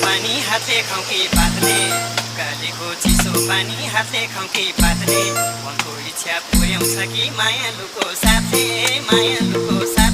पानी हातले खाउँ कि पातले उकालेको चिसो पानी हातले खाउँ कि पातले मनको इच्छा पुर्याउँछ कि मायालुको साथले मायालुको साथले